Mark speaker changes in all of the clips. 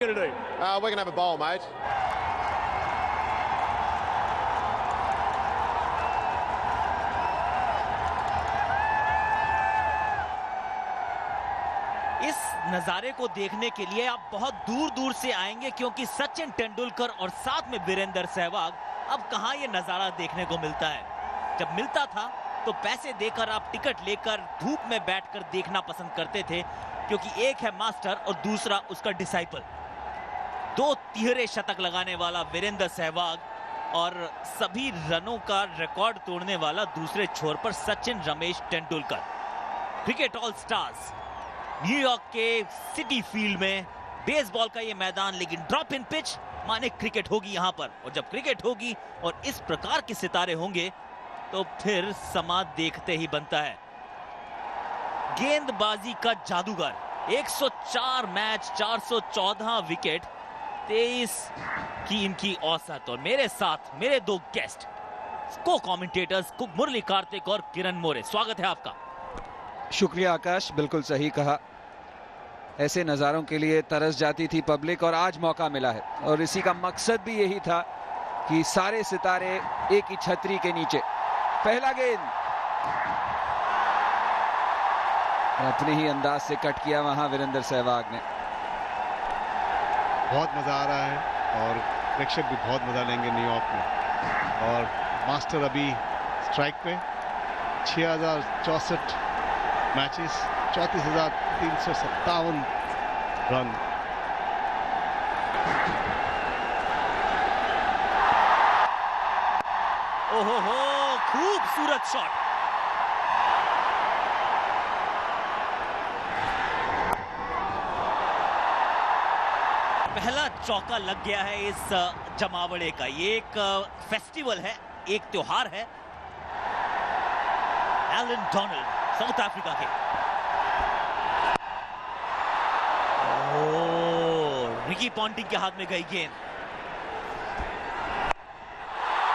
Speaker 1: We're going to have a bowl, mate.
Speaker 2: इस नजारे को देखने के लिए आप बहुत दूर दूर से आएंगे, क्योंकि सचिन तेंदुलकर और साथ में वीरेंद्र सहवाग, अब कहां ये नजारा देखने को मिलता है। जब मिलता था तो पैसे देकर आप टिकट लेकर धूप में बैठकर देखना पसंद करते थे, क्योंकि एक है मास्टर और दूसरा उसका डिसाइपल। दो तिहरे शतक लगाने वाला वीरेंद्र सहवाग और सभी रनों का रिकॉर्ड तोड़ने वाला दूसरे छोर पर Sachin Ramesh Tendulkar. Cricket all stars New York के सिटी फील्ड में बेसबॉल का ये मैदान, लेकिन ड्रॉप इन पिच माने क्रिकेट होगी यहां पर। और जब क्रिकेट होगी और इस प्रकार के सितारे होंगे तो फिर समा देखते ही बनता है। गेंदबाजी का जादूगर, 104 मैच, 414 विकेट, 23 की इनकी औसत। और मेरे साथ मेरे दो गेस्ट, को कमेंटेटर्स मुरली कार्तिक और किरण मोरे। स्वागत है आपका।
Speaker 3: शुक्रिया आकाश, बिल्कुल सही कहा। ऐसे नज़ारों के लिए तरस जाती थी पब्लिक और आज मौका मिला है, और इसी का मकसद भी यही था कि सारे सितारे एक ही छतरी के नीचे। पहला गेंद अपने ही अंदाज से कट किया वहां वीरेंद्र सहवाग ने।
Speaker 4: बहुत मजा आ रहा है और प्रेक्षक भी बहुत मजा लेंगे न्यूयॉर्क में। और मास्टर अभी स्ट्राइक पे, 6064 मैचेस, 34,357 रन।
Speaker 2: ओहो, खूबसूरत शॉट। पहला चौका लग गया है इस जमावड़े का। ये एक फेस्टिवल है, एक त्योहार है। एलन डोनाल्ड, साउथ अफ्रीका के। रिकी पॉन्टिंग के हाथ में गई गेंद।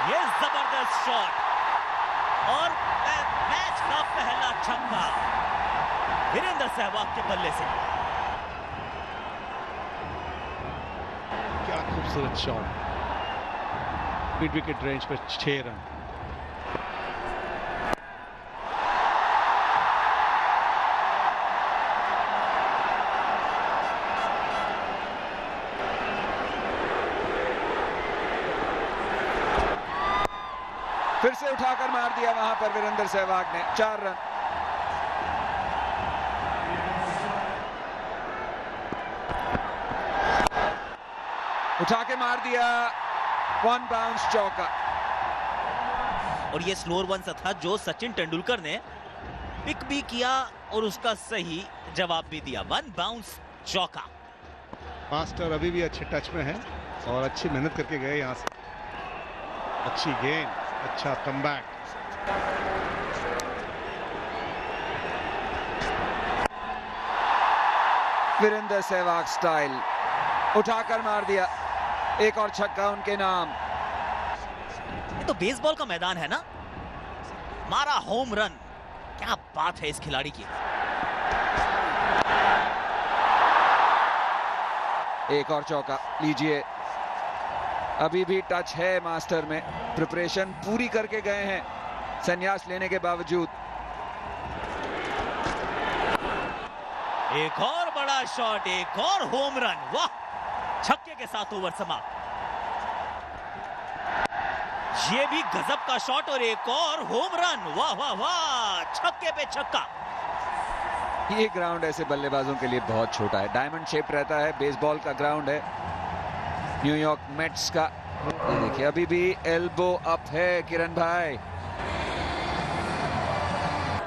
Speaker 2: ये जबरदस्त शॉट और मैच का पहला छक्का वीरेंद्र सहवाग के बल्ले से।
Speaker 4: क्या खूबसूरत शॉट, मिड विकेट रेंज पर 6 रन।
Speaker 3: फिर से उठाकर मार दिया वहां पर वीरेंद्र सहवाग ने, 4 रन। उठा के मार दिया, 1 बाउंस चौका।
Speaker 2: और ये स्लोअर वन सा था जो सचिन तेंदुलकर ने पिक भी किया और उसका सही जवाब भी दिया। 1 बाउंस चौका।
Speaker 4: मास्टर अभी भी अच्छे टच में है और अच्छी मेहनत करके गए यहां से। अच्छी गेंद, अच्छा कमबैक।
Speaker 3: वीरेंद्र सहवाग स्टाइल, उठाकर मार दिया, एक और छक्का उनके नाम।
Speaker 2: ये तो बेसबॉल का मैदान है ना, मारा होम रन। क्या बात है इस खिलाड़ी की।
Speaker 3: एक और चौका लीजिए। अभी भी टच है मास्टर में, प्रिपरेशन पूरी करके गए हैं संन्यास लेने के बावजूद।
Speaker 2: एक और बड़ा शॉट, एक और होम रन। वाह, छक्के के साथ ओवर समाप्त। ये भी गजब का शॉट और एक और होम रन। वाह वाह वाह, छक्के पे छक्का।
Speaker 3: ये ग्राउंड ऐसे बल्लेबाजों के लिए बहुत छोटा है, डायमंड शेप रहता है, बेसबॉल का ग्राउंड है न्यूयॉर्क मेट्स का। ये देखिए अभी भी एल्बो अप है किरण भाई।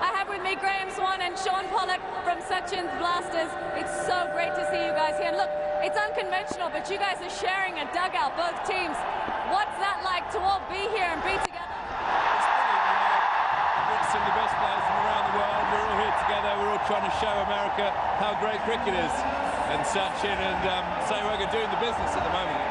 Speaker 5: I have with me Graham Swan and Sean Pollock from Sachin's Blasters. It's so great to see you guys here. And look, it's unconventional, but you guys are sharing a dugout, both teams. What's that like to all be here and be together?
Speaker 6: It's brilliant, I've got some of the best players from around the world. We're all here together. We're all trying to show America how great cricket is. And Sachin and Sehwag are doing the business at the moment.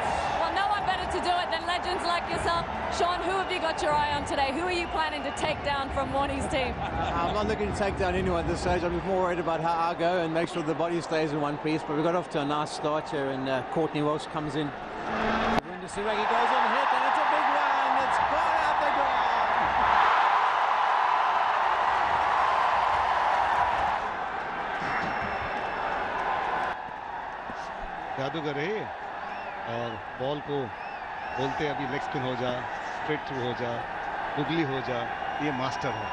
Speaker 5: Well, no one better to do it than legends like yourself. Sean, who have you got your eye on today? Who are you planning to take down from Warnie's team?
Speaker 7: I'm not looking to take down anyone at this stage. I'm more worried about how I go and make sure the body stays in one piece. But we got off to a nice start here, and Courtney Walsh comes in. Winder Siraki goes on hit, and it's a big one. It's quite out the ground.
Speaker 4: जादूगर है और ball को बोलते अभी leg spin हो जा, straight through हो जा, गुगली हो जा, ये मास्टर है।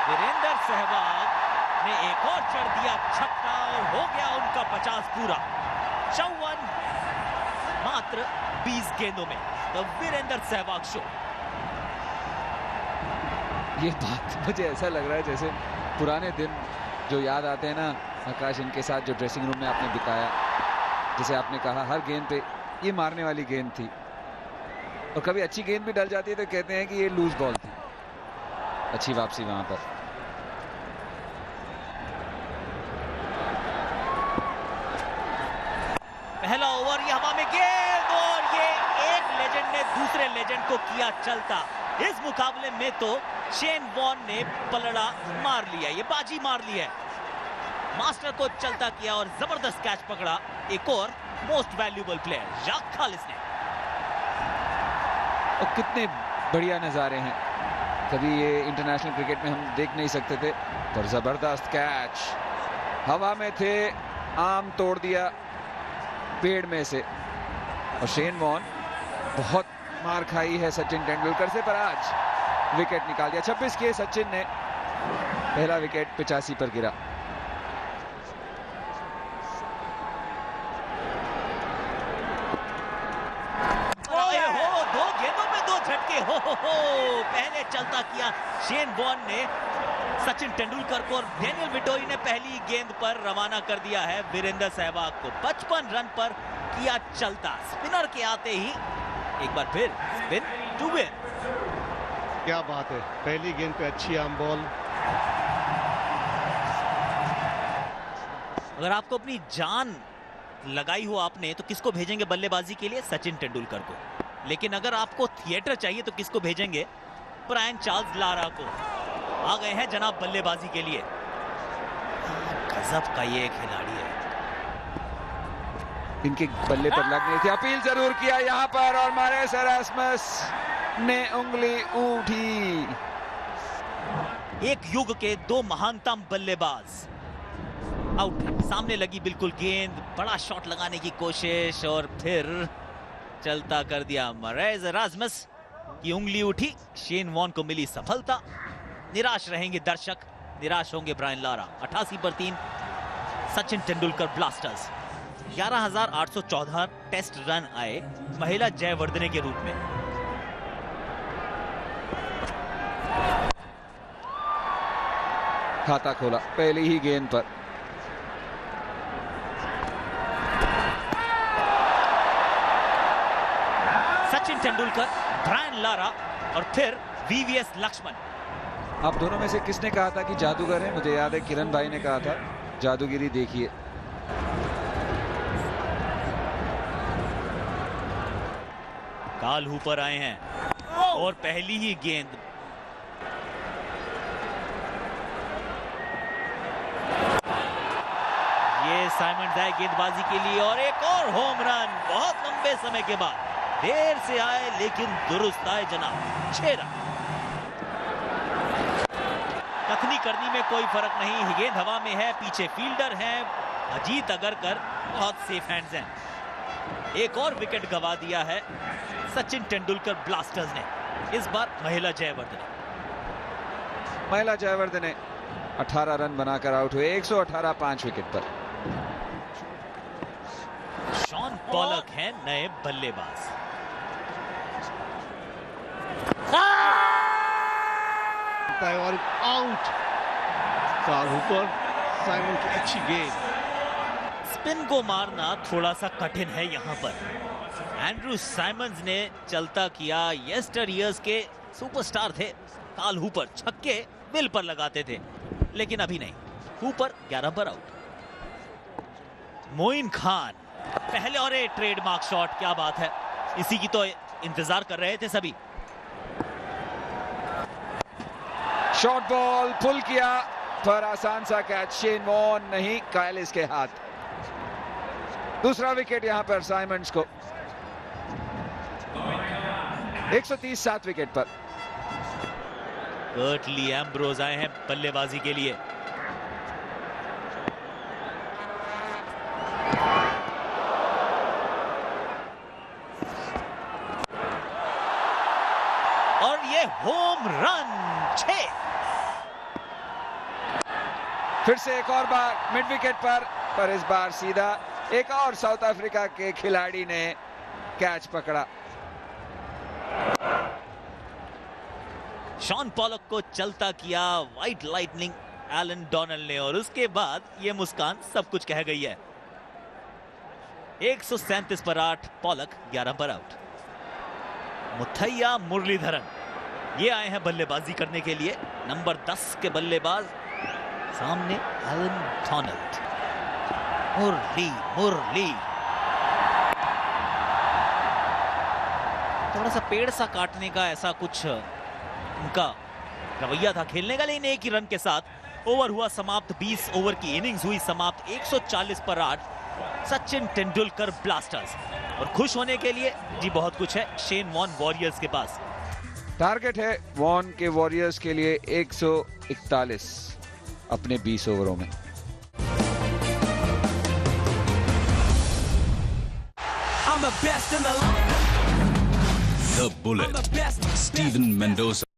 Speaker 2: वीरेंद्र सहवाग ने एक और चढ़ दिया छक्का और हो गया उनका 50 पूरा। 54 मात्र 20 गेंदों में। तो वीरेंद्र सहवाग शो।
Speaker 3: ये बात मुझे ऐसा लग रहा है जैसे पुराने दिन जो याद आते हैं ना आकाश, इनके साथ जो ड्रेसिंग रूम में आपने बिताया। जैसे आपने कहा हर गेंद पे ये मारने वाली गेंद थी और कभी अच्छी गेंद भी डल जाती है तो कहते हैं कि ये लूज बॉल थी। अच्छी वापसी वहां पर।
Speaker 2: पहला ओवर ये हवा में गेंद और ये एक लेजेंड ने दूसरे लेजेंड को किया चलता। इस मुकाबले में तो शेन वॉन ने पलड़ा मार लिया, ये बाजी मार ली है। मास्टर को चलता किया और जबरदस्त कैच पकड़ा एक और मोस्ट वैल्यूएबल प्लेयर जाक खालिस ने।
Speaker 3: और कितने बढ़िया नज़ारे हैं, कभी ये इंटरनेशनल क्रिकेट में हम देख नहीं सकते थे। पर जबरदस्त कैच, हवा में थे, आम तोड़ दिया पेड़ में से। और शेन वॉन बहुत मार खाई है सचिन तेंदुलकर से, पर आज विकेट निकाल दिया। 26 के सचिन ने पहला विकेट 85 पर गिरा।
Speaker 2: दो गेंदों में दो झटके हो। पहले चलता किया शेन वॉन ने सचिन तेंदुलकर को और डेनियल विटोरी ने पहली गेंद पर रवाना कर दिया है वीरेंद्र सहवाग को। 55 रन पर किया चलता। स्पिनर के आते ही एक बार फिर स्पिन टू विन।
Speaker 4: क्या बात है, पहली गेंद पे अच्छी आम बॉल।
Speaker 2: अगर आपको अपनी जान लगाई हो आपने तो किसको भेजेंगे बल्लेबाजी के लिए? सचिन तेंदुलकर को। लेकिन अगर आपको थिएटर चाहिए तो किसको भेजेंगे? ब्रायन चार्ल्स लारा को। आ गए हैं जनाब बल्लेबाजी के लिए। गजब का ये खिलाड़ी है।
Speaker 3: इनके बल्ले पर लगने थी, अपील जरूर किया यहां पर और मारेस एरास्मस ने उंगली उठी।
Speaker 2: एक युग के दो महानतम बल्लेबाज आउट। सामने लगी बिल्कुल गेंद, बड़ा शॉट लगाने की कोशिश और फिर चलता कर दिया। मारेस एरास्मस की उंगली उठी, शेन वॉन को मिली सफलता। निराश रहेंगे दर्शक, निराश होंगे ब्रायन लारा। 88 पर 3 Sachin Tendulkar blasters. 11,814 test run आए महिला जयवर्धने के रूप में।
Speaker 3: खाता खोला पहली ही गेंद पर।
Speaker 2: सचिन तेंदुलकर, ब्रायन लारा और फिर वीवीएस लक्ष्मण।
Speaker 3: आप दोनों में से किसने कहा था कि जादूगर है? मुझे याद है किरण भाई ने कहा था जादूगिरी देखिए।
Speaker 2: काल हूपर आए हैं और पहली ही गेंद। ये साइमन डाई गेंदबाजी के लिए और एक और होम रन बहुत लंबे समय के बाद। देर से आए लेकिन दुरुस्त आए जनाब। 6 रन। कथनी करनी में कोई फर्क नहीं, गेंद हवा में है, पीछे फील्डर हैं। अजीत अगरकर बहुत सेफ हैंड्स हैं। एक और विकेट गंवा दिया है सचिन तेंदुलकर ब्लास्टर्स ने। इस बार महिला जयवर्धने 18 रन बनाकर आउट हुए। 118 5 विकेट पर। शॉन पॉलक हैं नए बल्लेबाज।
Speaker 4: और आउट। काल हूपर, साइमन की अच्छी गेंद।
Speaker 2: स्पिन को मारना थोड़ा सा कठिन है यहां पर। एंड्रू साइमंस ने चलता किया, यस्टर ईयर्स के सुपरस्टार थे। काल हूपर छक्के बिल पर लगाते थे, लेकिन अभी नहीं। हूपर 11 पर आउट। मोइन खान पहले और एक ट्रेडमार्क शॉट, क्या बात है, इसी की तो इंतजार कर रहे थे सभी।
Speaker 3: शॉर्ट बॉल पुल किया पर आसान सा कैच, शेन वॉन नहीं, कायलिस के हाथ। दूसरा विकेट यहां पर साइमंड्स को। 130 7 विकेट पर।
Speaker 2: कर्टली एम्ब्रोज आए हैं बल्लेबाजी के लिए। और ये होम रन 6।
Speaker 3: फिर से एक और बार मिड विकेट पर इस बार सीधा एक और साउथ अफ्रीका के खिलाड़ी ने कैच पकड़ा।
Speaker 2: शॉन पॉलक को चलता किया व्हाइट लाइटनिंग एलन डोनाल्ड ने, और उसके बाद ये मुस्कान सब कुछ कह गई है। 137 पर 8, पॉलक 11 पर आउट। मुथैया मुरलीधरन ये आए हैं बल्लेबाजी करने के लिए। नंबर 10 के बल्लेबाज, सामने एलन डोनाल्ड। मुरली थोड़ा सा पेड़ सा काटने का ऐसा कुछ उनका रवैया था खेलने का, लेकिन एक ही रन के साथ ओवर हुआ समाप्त। 20 ओवर की इनिंग्स हुई समाप्त। 140 पर 8, सचिन तेंदुलकर ब्लास्टर्स। और खुश होने के लिए जी बहुत कुछ है शेन वॉन वॉरियर्स के पास।
Speaker 3: टारगेट है वॉन के वॉरियर्स के लिए 141 अपने 20 ओवरों में।
Speaker 8: The Bullet, Steven Mendoza.